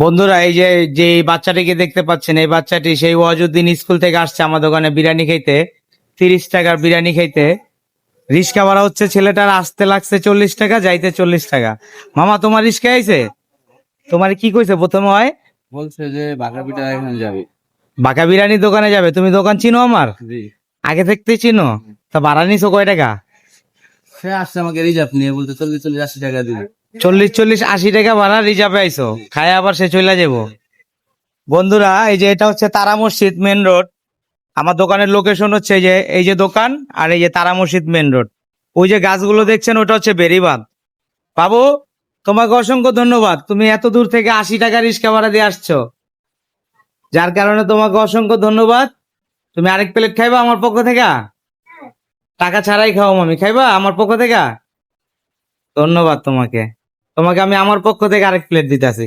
বন্ধুরা, এই যে যে বাচ্চাটিকে দেখতে পাচ্ছেন, এই বাচ্চাটি সেই ওয়াজুদ্দিন স্কুল থেকে আসছে আমার দোকানে বিরিয়ানি খাইতে। 30 টাকার বিরিয়ানি খাইতে রিক্সা ভাড়া হচ্ছে ছেলেটার, আসতে লাগছে 40 টাকা, যাইতে 40 টাকা। মামা, তোমার রিক্সা আইছে? তোমার কি কইছে প্রথমে? হয় বলছে যে বাঘা পিঠা এখানে যাবে। বাঁকা বিরিয়ানির দোকানে যাবে? তুমি দোকান চিনো আমার? জি। আগে থাকতে চিনো? তা ভাড়া নিছো কয় টাকা? সে আসছে আমাকে রিজার্ভ নিয়ে, বলতে 40-40-80 টাকা দিবে। 40-40-80 টাকা ভাড়া রিজার্ভে আইছো, খায় আবার সে চলে যাবো। বন্ধুরা, এই যে এটা হচ্ছে তারা মসজিদ মেন রোড। আমার দোকানের লোকেশন হচ্ছে এই যে দোকান, আর এই যে তারা মসজিদ মেন রোড। ওই যে গাছগুলো দেখছেন, ওটা হচ্ছে বেরিবাঁধ। বাবু, তোমাকে অসংখ্য ধন্যবাদ, তুমি এত দূর থেকে 80 টাকা রিক্সা ভাড়া দিয়ে আসছো, যার কারণে তোমাকে অসংখ্য ধন্যবাদ। তুমি আরেক প্লেট খাইবা আমার পক্ষ থেকে? টাকা ছাড়াই খাও মামি, খাইবা আমার পক্ষ থেকে? ধন্যবাদ তোমাকে। তোমাকে আমি আমার পক্ষ থেকে আরেক প্লেট দিতেছি।